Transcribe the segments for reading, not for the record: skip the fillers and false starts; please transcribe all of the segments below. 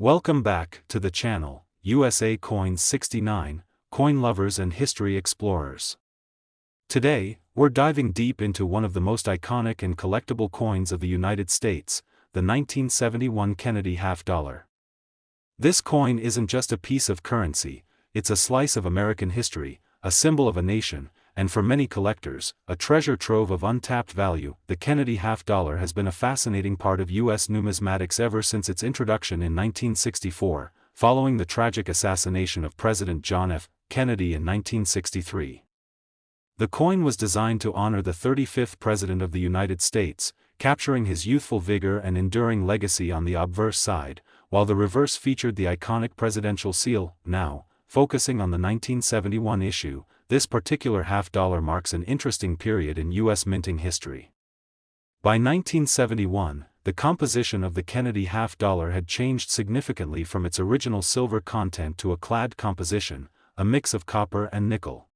Welcome back to the channel, USA Coins 69, Coin Lovers and History Explorers. Today, we're diving deep into one of the most iconic and collectible coins of the United States, the 1971 Kennedy half-dollar. This coin isn't just a piece of currency, it's a slice of American history, a symbol of a nation, and for many collectors, a treasure trove of untapped value. The Kennedy half-dollar has been a fascinating part of U.S. numismatics ever since its introduction in 1964, following the tragic assassination of President John F. Kennedy in 1963. The coin was designed to honor the 35th President of the United States, capturing his youthful vigor and enduring legacy on the obverse side, while the reverse featured the iconic presidential seal. Now, focusing on the 1971 issue, this particular half-dollar marks an interesting period in U.S. minting history. By 1971, the composition of the Kennedy half-dollar had changed significantly from its original silver content to a clad composition, a mix of copper and nickel.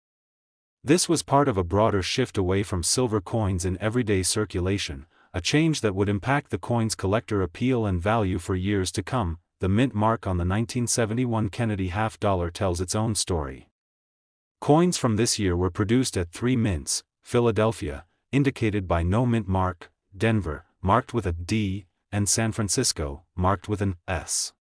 This was part of a broader shift away from silver coins in everyday circulation, a change that would impact the coin's collector appeal and value for years to come. The mint mark on the 1971 Kennedy half-dollar tells its own story. Coins from this year were produced at 3 mints: Philadelphia, indicated by no mint mark; Denver, marked with a D; and San Francisco, marked with an S.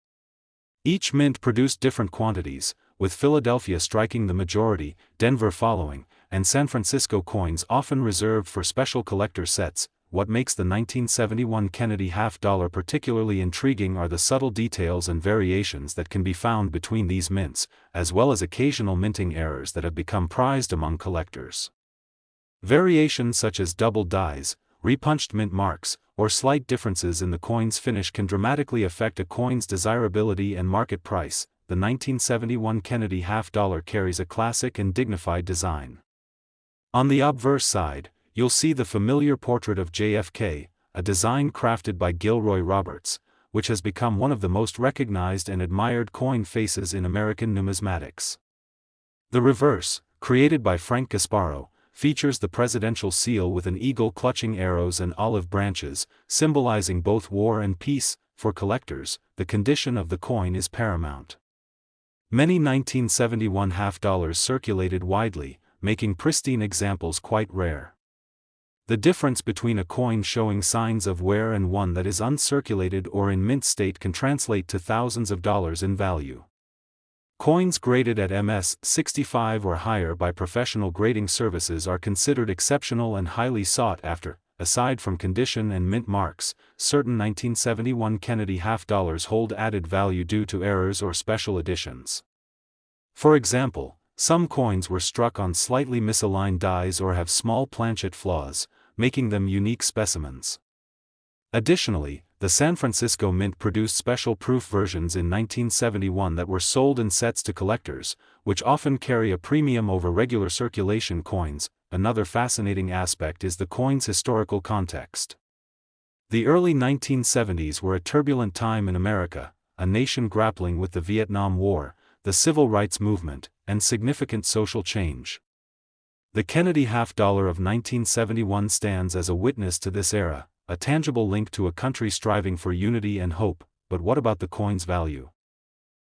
Each mint produced different quantities, with Philadelphia striking the majority, Denver following, and San Francisco coins often reserved for special collector sets. What makes the 1971 Kennedy half-dollar particularly intriguing are the subtle details and variations that can be found between these mints, as well as occasional minting errors that have become prized among collectors. Variations such as double dyes, repunched mint marks, or slight differences in the coin's finish can dramatically affect a coin's desirability and market price. The 1971 Kennedy half-dollar carries a classic and dignified design. On the obverse side, you'll see the familiar portrait of JFK, a design crafted by Gilroy Roberts, which has become one of the most recognized and admired coin faces in American numismatics. The reverse, created by Frank Gasparro, features the presidential seal with an eagle clutching arrows and olive branches, symbolizing both war and peace. For collectors, the condition of the coin is paramount. Many 1971 half-dollars circulated widely, making pristine examples quite rare. The difference between a coin showing signs of wear and one that is uncirculated or in mint state can translate to thousands of dollars in value. Coins graded at MS 65 or higher by professional grading services are considered exceptional and highly sought after. Aside from condition and mint marks, certain 1971 Kennedy half-dollars hold added value due to errors or special editions. For example, some coins were struck on slightly misaligned dies or have small planchet flaws, making them unique specimens. Additionally, the San Francisco Mint produced special proof versions in 1971 that were sold in sets to collectors, which often carry a premium over regular circulation coins. Another fascinating aspect is the coin's historical context. The early 1970s were a turbulent time in America, a nation grappling with the Vietnam War, the Civil Rights Movement, and significant social change. The Kennedy half-dollar of 1971 stands as a witness to this era, a tangible link to a country striving for unity and hope. But what about the coin's value?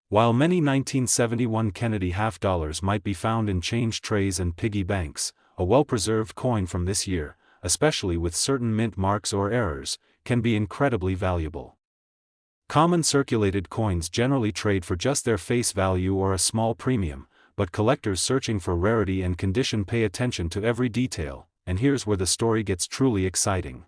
While many 1971 Kennedy half-dollars might be found in change trays and piggy banks, a well-preserved coin from this year, especially with certain mint marks or errors, can be incredibly valuable. Common circulated coins generally trade for just their face value or a small premium, but collectors searching for rarity and condition pay attention to every detail, and here's where the story gets truly exciting.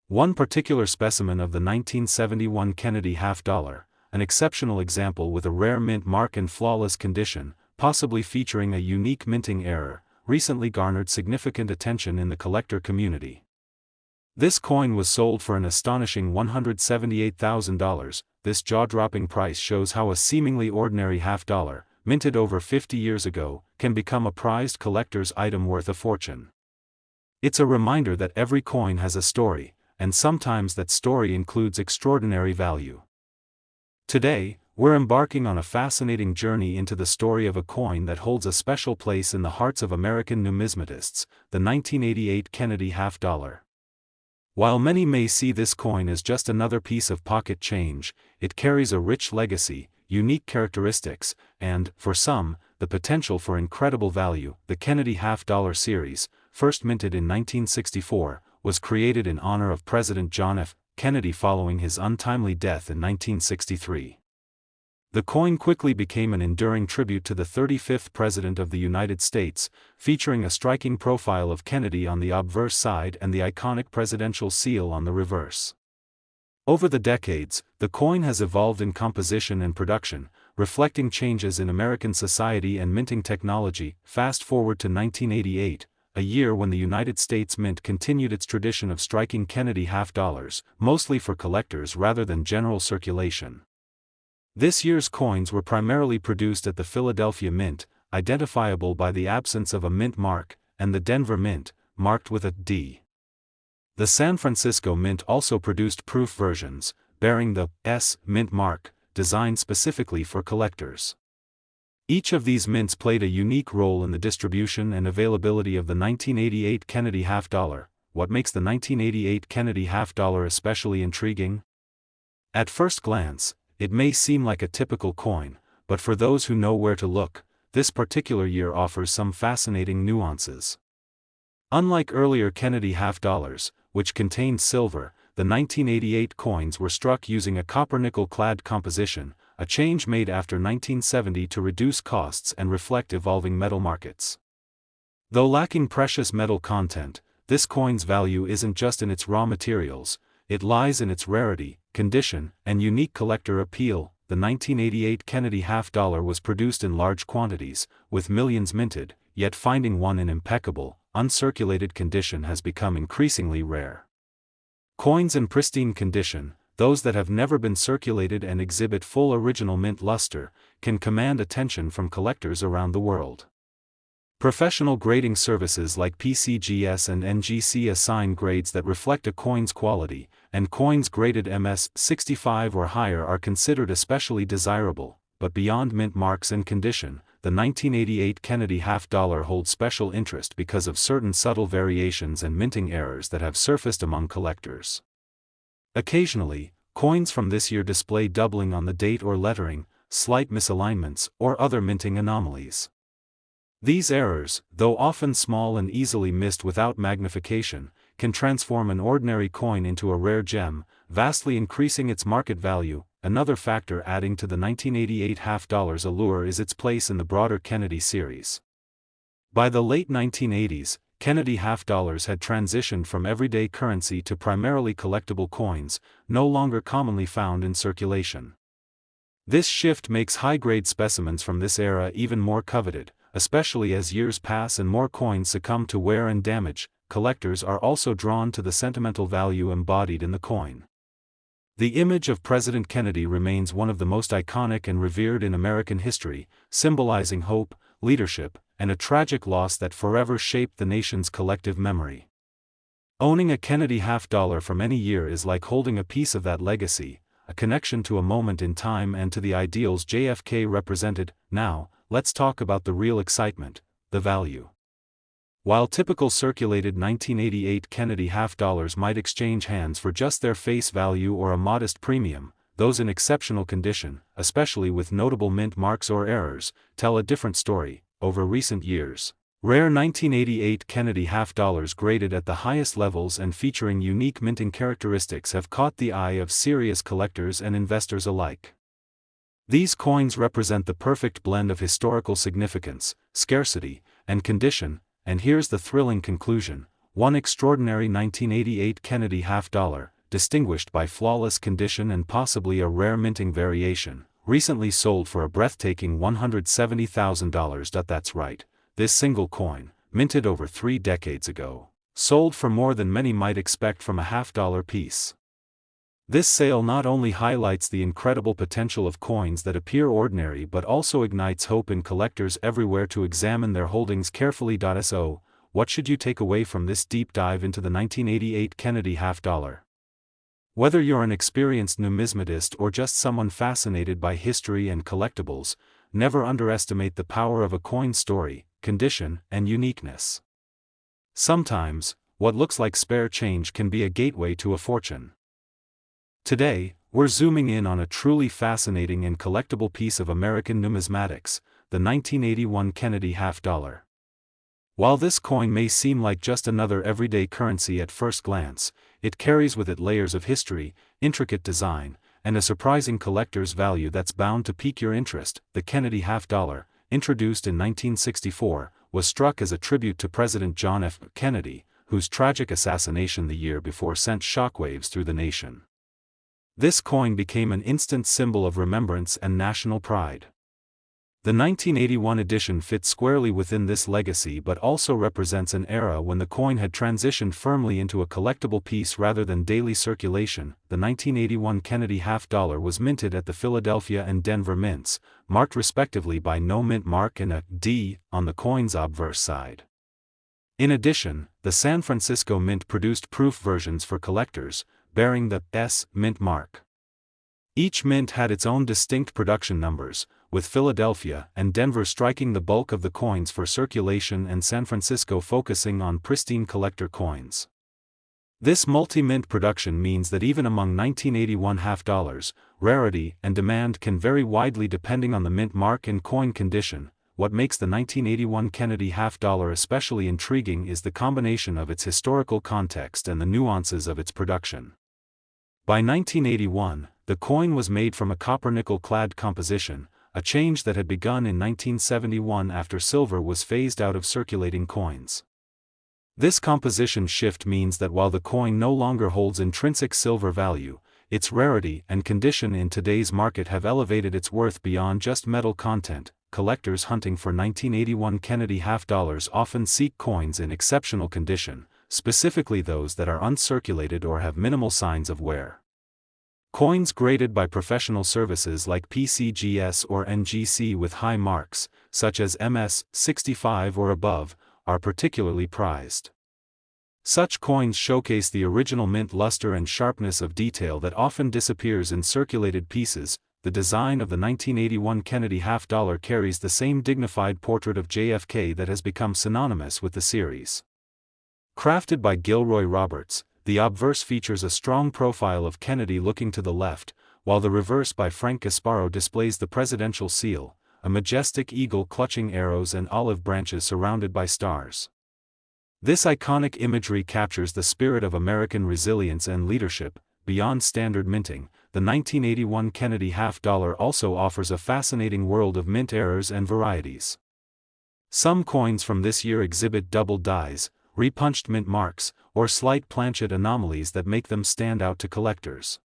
One particular specimen of the 1971 Kennedy half-dollar, an exceptional example with a rare mint mark and flawless condition, possibly featuring a unique minting error, recently garnered significant attention in the collector community. This coin was sold for an astonishing $178,000. This jaw-dropping price shows how a seemingly ordinary half-dollar, minted over 50 years ago, can become a prized collector's item worth a fortune. It's a reminder that every coin has a story, and sometimes that story includes extraordinary value. Today, we're embarking on a fascinating journey into the story of a coin that holds a special place in the hearts of American numismatists, the 1988 Kennedy half-dollar. While many may see this coin as just another piece of pocket change, it carries a rich legacy, unique characteristics, and, for some, the potential for incredible value. The Kennedy half-dollar series, first minted in 1964, was created in honor of President John F. Kennedy following his untimely death in 1963. The coin quickly became an enduring tribute to the 35th President of the United States, featuring a striking profile of Kennedy on the obverse side and the iconic presidential seal on the reverse. Over the decades, the coin has evolved in composition and production, reflecting changes in American society and minting technology. Fast forward to 1988, a year when the United States Mint continued its tradition of striking Kennedy half-dollars, mostly for collectors rather than general circulation. This year's coins were primarily produced at the Philadelphia Mint, identifiable by the absence of a mint mark, and the Denver Mint, marked with a D. The San Francisco Mint also produced proof versions, bearing the S Mint mark, designed specifically for collectors. Each of these mints played a unique role in the distribution and availability of the 1988 Kennedy half-dollar. What makes the 1988 Kennedy half-dollar especially intriguing? At first glance, it may seem like a typical coin, but for those who know where to look, this particular year offers some fascinating nuances. Unlike earlier Kennedy half-dollars, which contained silver, the 1988 coins were struck using a copper-nickel clad composition, a change made after 1970 to reduce costs and reflect evolving metal markets. Though lacking precious metal content, this coin's value isn't just in its raw materials, it lies in its rarity, condition, and unique collector appeal. The 1988 Kennedy half-dollar was produced in large quantities, with millions minted, yet finding one in impeccable, uncirculated condition has become increasingly rare. Coins in pristine condition, those that have never been circulated and exhibit full original mint luster, can command attention from collectors around the world. Professional grading services like PCGS and NGC assign grades that reflect a coin's quality, and coins graded MS-65 or higher are considered especially desirable. But beyond mint marks and condition, the 1988 Kennedy half-dollar holds special interest because of certain subtle variations and minting errors that have surfaced among collectors. Occasionally, coins from this year display doubling on the date or lettering, slight misalignments, or other minting anomalies. These errors, though often small and easily missed without magnification, can transform an ordinary coin into a rare gem, vastly increasing its market value. Another factor adding to the 1988 half-dollar's allure is its place in the broader Kennedy series. By the late 1980s, Kennedy half-dollars had transitioned from everyday currency to primarily collectible coins, no longer commonly found in circulation. This shift makes high-grade specimens from this era even more coveted, especially as years pass and more coins succumb to wear and damage. Collectors are also drawn to the sentimental value embodied in the coin. The image of President Kennedy remains one of the most iconic and revered in American history, symbolizing hope, leadership, and a tragic loss that forever shaped the nation's collective memory. Owning a Kennedy half-dollar from any year is like holding a piece of that legacy, a connection to a moment in time and to the ideals JFK represented. Now, let's talk about the real excitement, the value. While typical circulated 1988 Kennedy half-dollars might exchange hands for just their face value or a modest premium, those in exceptional condition, especially with notable mint marks or errors, tell a different story. Over recent years, rare 1988 Kennedy half-dollars graded at the highest levels and featuring unique minting characteristics have caught the eye of serious collectors and investors alike. These coins represent the perfect blend of historical significance, scarcity, and condition. And here's the thrilling conclusion: one extraordinary 1988 Kennedy half-dollar, distinguished by flawless condition and possibly a rare minting variation, recently sold for a breathtaking $170,000. That's right, this single coin, minted over 3 decades ago, sold for more than many might expect from a half-dollar piece. This sale not only highlights the incredible potential of coins that appear ordinary but also ignites hope in collectors everywhere to examine their holdings carefully. So, what should you take away from this deep dive into the 1988 Kennedy half-dollar? Whether you're an experienced numismatist or just someone fascinated by history and collectibles, never underestimate the power of a coin's story, condition, and uniqueness. Sometimes, what looks like spare change can be a gateway to a fortune. Today, we're zooming in on a truly fascinating and collectible piece of American numismatics, the 1981 Kennedy half-dollar. While this coin may seem like just another everyday currency at first glance, it carries with it layers of history, intricate design, and a surprising collector's value that's bound to pique your interest. The Kennedy half-dollar, introduced in 1964, was struck as a tribute to President John F. Kennedy, whose tragic assassination the year before sent shockwaves through the nation. This coin became an instant symbol of remembrance and national pride. The 1981 edition fits squarely within this legacy but also represents an era when the coin had transitioned firmly into a collectible piece rather than daily circulation. The 1981 Kennedy half-dollar was minted at the Philadelphia and Denver mints, marked respectively by no mint mark and a D on the coin's obverse side. In addition, the San Francisco Mint produced proof versions for collectors, bearing the S mint mark. Each mint had its own distinct production numbers, with Philadelphia and Denver striking the bulk of the coins for circulation and San Francisco focusing on pristine collector coins. This multi-mint production means that even among 1981 half-dollars, rarity and demand can vary widely depending on the mint mark and coin condition. What makes the 1981 Kennedy half-dollar especially intriguing is the combination of its historical context and the nuances of its production. By 1981, the coin was made from a copper-nickel-clad composition, a change that had begun in 1971 after silver was phased out of circulating coins. This composition shift means that while the coin no longer holds intrinsic silver value, its rarity and condition in today's market have elevated its worth beyond just metal content. Collectors hunting for 1981 Kennedy half-dollars often seek coins in exceptional condition, specifically those that are uncirculated or have minimal signs of wear. Coins graded by professional services like PCGS or NGC with high marks, such as MS 65 or above, are particularly prized. Such coins showcase the original mint luster and sharpness of detail that often disappears in circulated pieces. The design of the 1981 Kennedy half-dollar carries the same dignified portrait of JFK that has become synonymous with the series. Crafted by Gilroy Roberts, the obverse features a strong profile of Kennedy looking to the left, while the reverse by Frank Gasparo displays the presidential seal, a majestic eagle clutching arrows and olive branches surrounded by stars. This iconic imagery captures the spirit of American resilience and leadership. Beyond standard minting, the 1981 Kennedy half-dollar also offers a fascinating world of mint errors and varieties. Some coins from this year exhibit double dies, repunched mint marks, or slight planchet anomalies that make them stand out to collectors.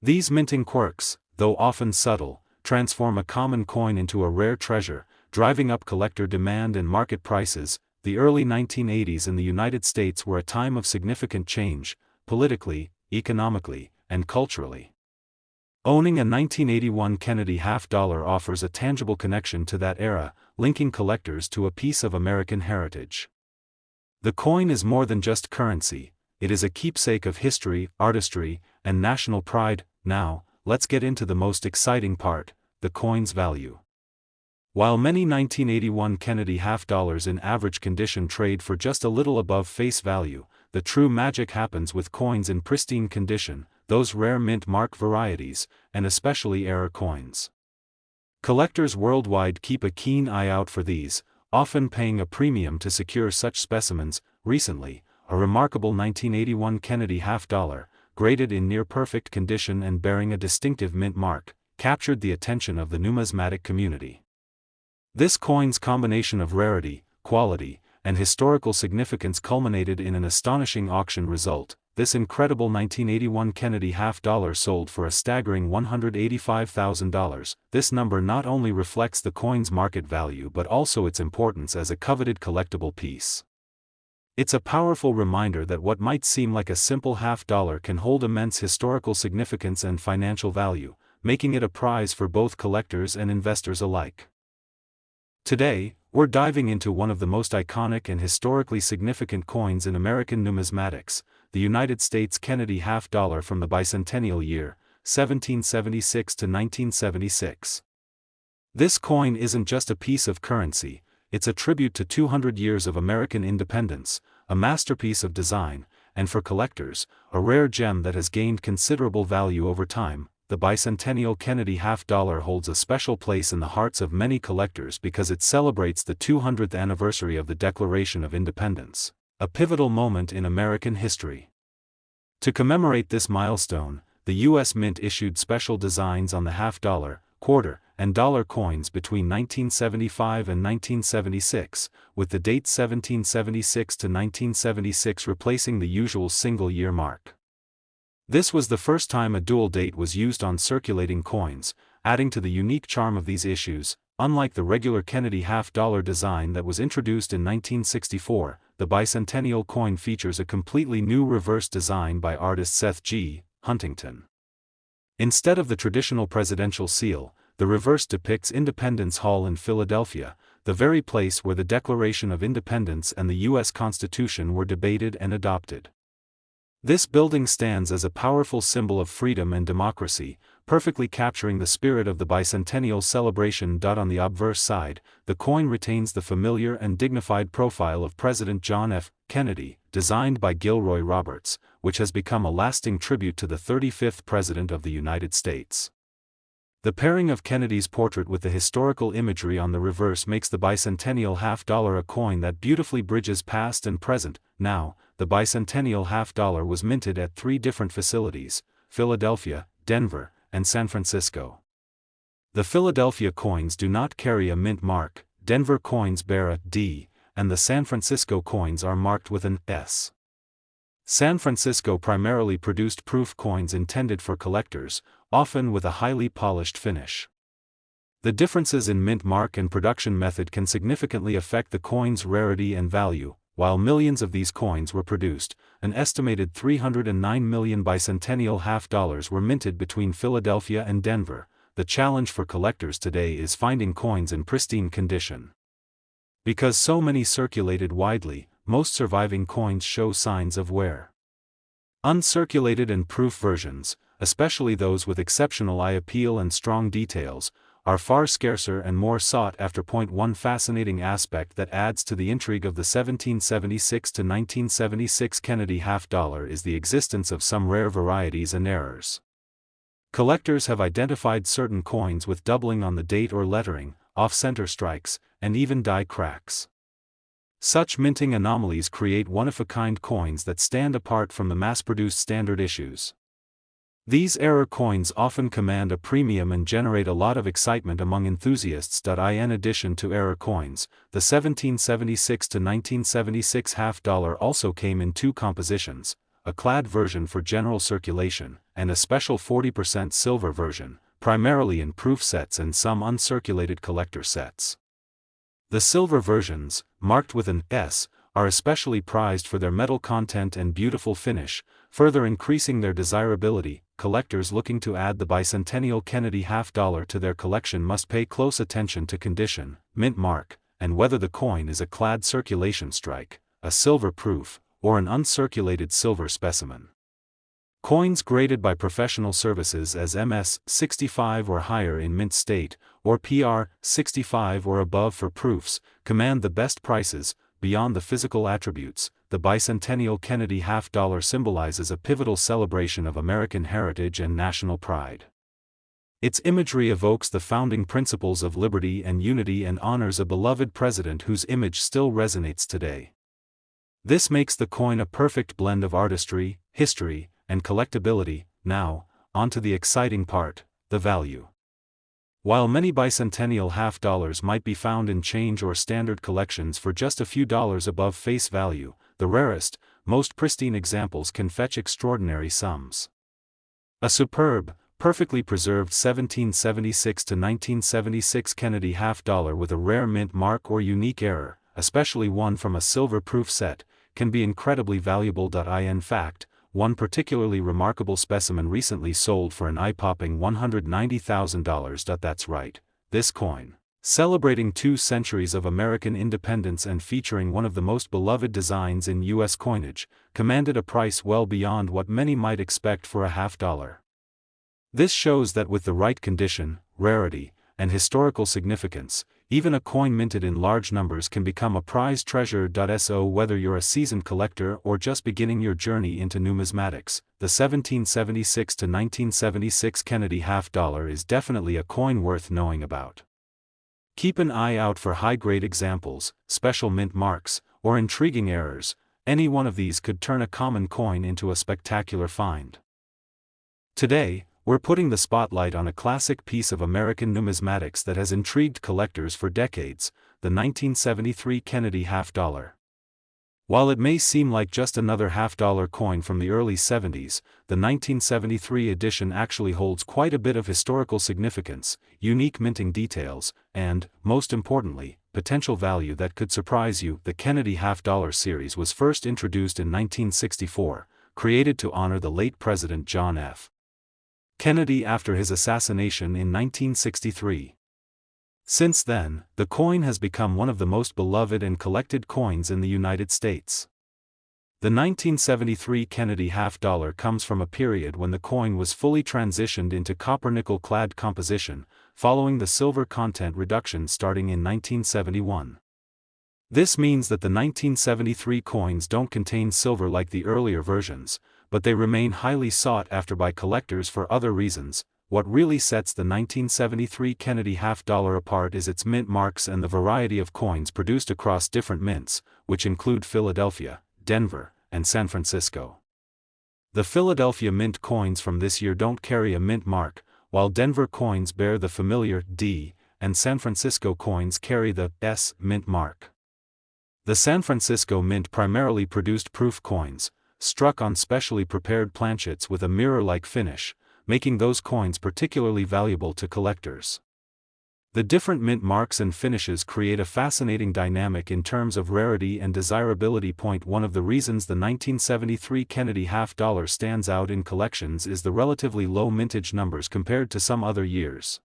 These minting quirks, though often subtle, transform a common coin into a rare treasure, driving up collector demand and market prices. The early 1980s in the United States were a time of significant change, politically, economically, and culturally. Owning a 1981 Kennedy half-dollar offers a tangible connection to that era, linking collectors to a piece of American heritage. The coin is more than just currency, it is a keepsake of history, artistry, and national pride. Now, let's get into the most exciting part, the coin's value. While many 1981 Kennedy half-dollars in average condition trade for just a little above face value, the true magic happens with coins in pristine condition, those rare mint mark varieties, and especially error coins. Collectors worldwide keep a keen eye out for these, often paying a premium to secure such specimens. Recently, a remarkable 1981 Kennedy half-dollar, graded in near-perfect condition and bearing a distinctive mint mark, captured the attention of the numismatic community. This coin's combination of rarity, quality, and historical significance culminated in an astonishing auction result. This incredible 1981 Kennedy half-dollar sold for a staggering $185,000. This number not only reflects the coin's market value but also its importance as a coveted collectible piece. It's a powerful reminder that what might seem like a simple half-dollar can hold immense historical significance and financial value, making it a prize for both collectors and investors alike. Today, we're diving into one of the most iconic and historically significant coins in American numismatics, the United States Kennedy half-dollar from the bicentennial year, 1776 to 1976. This coin isn't just a piece of currency, it's a tribute to 200 years of American independence, a masterpiece of design, and for collectors, a rare gem that has gained considerable value over time. The bicentennial Kennedy half-dollar holds a special place in the hearts of many collectors because it celebrates the 200th anniversary of the Declaration of Independence, a pivotal moment in American history. To commemorate this milestone, the U.S. Mint issued special designs on the half-dollar, quarter, and dollar coins between 1975 and 1976, with the dates 1776 to 1976 replacing the usual single-year mark. This was the first time a dual date was used on circulating coins, adding to the unique charm of these issues. Unlike the regular Kennedy half-dollar design that was introduced in 1964, the bicentennial coin features a completely new reverse design by artist Seth G. Huntington. Instead of the traditional presidential seal, the reverse depicts Independence Hall in Philadelphia, the very place where the Declaration of Independence and the U.S. Constitution were debated and adopted. This building stands as a powerful symbol of freedom and democracy, perfectly capturing the spirit of the bicentennial celebration. On the obverse side, the coin retains the familiar and dignified profile of President John F. Kennedy, designed by Gilroy Roberts, which has become a lasting tribute to the 35th President of the United States. The pairing of Kennedy's portrait with the historical imagery on the reverse makes the bicentennial half-dollar a coin that beautifully bridges past and present. Now, the bicentennial half-dollar was minted at 3 different facilities: Philadelphia, Denver, and San Francisco. The Philadelphia coins do not carry a mint mark, Denver coins bear a D, and the San Francisco coins are marked with an S. San Francisco primarily produced proof coins intended for collectors, often with a highly polished finish. The differences in mint mark and production method can significantly affect the coin's rarity and value. While millions of these coins were produced, an estimated 309 million bicentennial half-dollars were minted between Philadelphia and Denver. The challenge for collectors today is finding coins in pristine condition. Because so many circulated widely, most surviving coins show signs of wear. Uncirculated and proof versions, especially those with exceptional eye appeal and strong details, are far scarcer and more sought after. One fascinating aspect that adds to the intrigue of the 1776 to 1976 Kennedy half-dollar is the existence of some rare varieties and errors. Collectors have identified certain coins with doubling on the date or lettering, off-center strikes, and even die cracks. Such minting anomalies create one-of-a-kind coins that stand apart from the mass-produced standard issues. These error coins often command a premium and generate a lot of excitement among enthusiasts. In addition to error coins, the 1776 to 1976 half-dollar also came in 2 compositions, a clad version for general circulation, and a special 40% silver version, primarily in proof sets and some uncirculated collector sets. The silver versions, marked with an S, are especially prized for their metal content and beautiful finish, further increasing their desirability. Collectors looking to add the bicentennial Kennedy half-dollar to their collection must pay close attention to condition, mint mark, and whether the coin is a clad circulation strike, a silver proof, or an uncirculated silver specimen. Coins graded by professional services as MS 65 or higher in mint state, or PR 65 or above for proofs, command the best prices. Beyond the physical attributes, the bicentennial Kennedy half-dollar symbolizes a pivotal celebration of American heritage and national pride. Its imagery evokes the founding principles of liberty and unity and honors a beloved president whose image still resonates today. This makes the coin a perfect blend of artistry, history, and collectability. Now, on to the exciting part, the value. While many bicentennial half-dollars might be found in change or standard collections for just a few dollars above face value, the rarest, most pristine examples can fetch extraordinary sums. A superb, perfectly preserved 1776 to 1976 Kennedy half-dollar with a rare mint mark or unique error, especially one from a silver proof set, can be incredibly valuable. In fact, one particularly remarkable specimen recently sold for an eye-popping $190,000. That's right, this coin, celebrating 2 centuries of American independence and featuring one of the most beloved designs in U.S. coinage, commanded a price well beyond what many might expect for a half-dollar. This shows that with the right condition, rarity, and historical significance, Even a coin minted in large numbers can become a prized treasure. So whether you're a seasoned collector or just beginning your journey into numismatics, the 1776 to 1976 Kennedy half dollar is definitely a coin worth knowing about. Keep an eye out for high-grade examples, special mint marks, or intriguing errors. Any one of these could turn a common coin into a spectacular find. Today, we're putting the spotlight on a classic piece of American numismatics that has intrigued collectors for decades, the 1973 Kennedy half dollar. While it may seem like just another half-dollar coin from the early 70s, the 1973 edition actually holds quite a bit of historical significance, unique minting details, and, most importantly, potential value that could surprise you. The Kennedy half-dollar series was first introduced in 1964, created to honor the late President John F. Kennedy after his assassination in 1963. Since then, the coin has become one of the most beloved and collected coins in the United States. The 1973 Kennedy half dollar comes from a period when the coin was fully transitioned into copper-nickel clad composition, following the silver content reduction starting in 1971. This means that the 1973 coins don't contain silver like the earlier versions, but they remain highly sought after by collectors for other reasons. What really sets the 1973 Kennedy half dollar apart is its mint marks and the variety of coins produced across different mints, which include Philadelphia, Denver, and San Francisco. The Philadelphia mint coins from this year don't carry a mint mark, while Denver coins bear the familiar D, and San Francisco coins carry the S mint mark. The San Francisco Mint primarily produced proof coins, struck on specially prepared planchets with a mirror-like finish, making those coins particularly valuable to collectors. The different mint marks and finishes create a fascinating dynamic in terms of rarity and desirability. One of the reasons the 1973 Kennedy half dollar stands out in collections is the relatively low mintage numbers compared to some other years.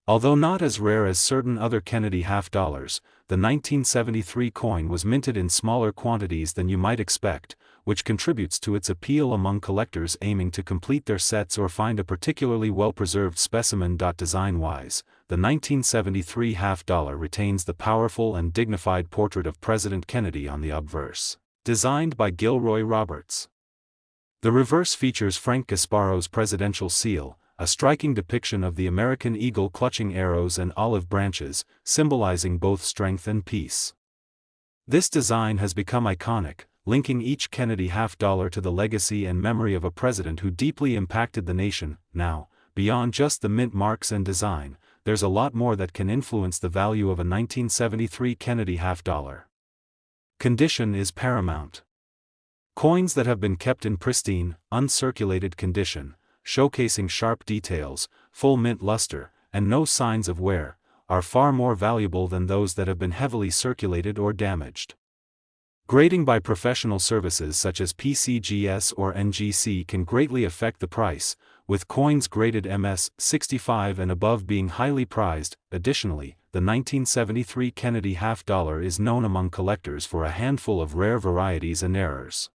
Although not as rare as certain other Kennedy half dollars, the 1973 coin was minted in smaller quantities than you might expect, which contributes to its appeal among collectors aiming to complete their sets or find a particularly well-preserved specimen. Design-wise, the 1973 half dollar retains the powerful and dignified portrait of President Kennedy on the obverse, designed by Gilroy Roberts. The reverse features Frank Gasparo's presidential seal, a striking depiction of the American eagle clutching arrows and olive branches, symbolizing both strength and peace. This design has become iconic, linking each Kennedy half dollar to the legacy and memory of a president who deeply impacted the nation. Now, beyond just the mint marks and design, there's a lot more that can influence the value of a 1973 Kennedy half dollar. Condition is paramount. Coins that have been kept in pristine, uncirculated condition, showcasing sharp details, full mint luster, and no signs of wear, are far more valuable than those that have been heavily circulated or damaged. Grading by professional services such as PCGS or NGC can greatly affect the price, with coins graded MS-65 and above being highly prized. Additionally, the 1973 Kennedy half dollar is known among collectors for a handful of rare varieties and errors.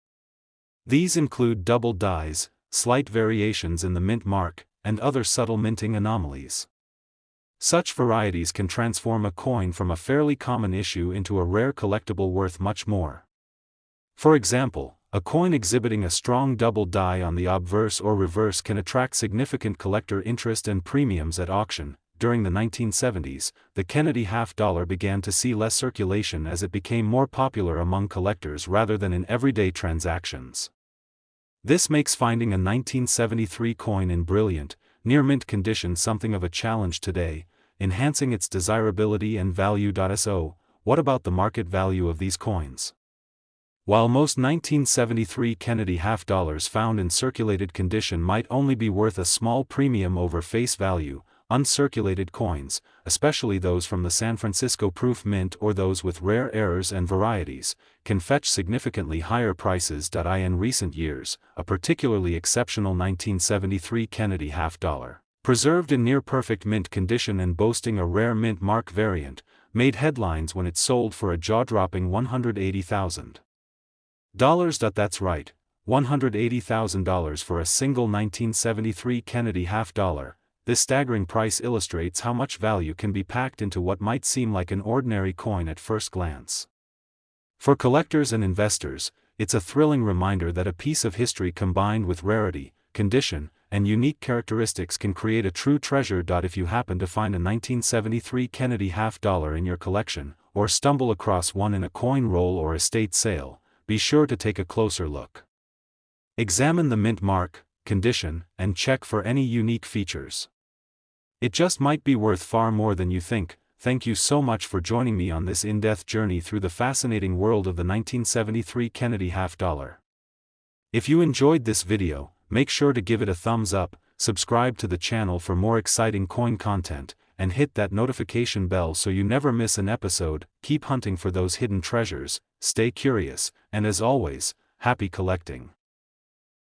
These include double dies, slight variations in the mint mark, and other subtle minting anomalies. Such varieties can transform a coin from a fairly common issue into a rare collectible worth much more. For example, a coin exhibiting a strong double die on the obverse or reverse can attract significant collector interest and premiums at auction. During the 1970s, the Kennedy half dollar began to see less circulation as it became more popular among collectors rather than in everyday transactions. This makes finding a 1973 coin in brilliant, near-mint condition something of a challenge today, enhancing its desirability and value. So, what about the market value of these coins? While most 1973 Kennedy half dollars found in circulated condition might only be worth a small premium over face value, uncirculated coins, especially those from the San Francisco Proof Mint or those with rare errors and varieties, can fetch significantly higher prices. In recent years, a particularly exceptional 1973 Kennedy half dollar, preserved in near-perfect mint condition and boasting a rare mint mark variant, made headlines when it sold for a jaw-dropping $180,000. That's right, $180,000 for a single 1973 Kennedy half dollar. this staggering price illustrates how much value can be packed into what might seem like an ordinary coin at first glance. For collectors and investors, it's a thrilling reminder that a piece of history combined with rarity, condition, and unique characteristics can create a true treasure. If you happen to find a 1973 Kennedy half-dollar in your collection, or stumble across one in a coin roll or estate sale, be sure to take a closer look. Examine the mint mark, condition, and check for any unique features. It just might be worth far more than you think. Thank you so much for joining me on this in-depth journey through the fascinating world of the 1973 Kennedy half-dollar. If you enjoyed this video, make sure to give it a thumbs up, subscribe to the channel for more exciting coin content, and hit that notification bell so you never miss an episode. Keep hunting for those hidden treasures, stay curious, and as always, happy collecting.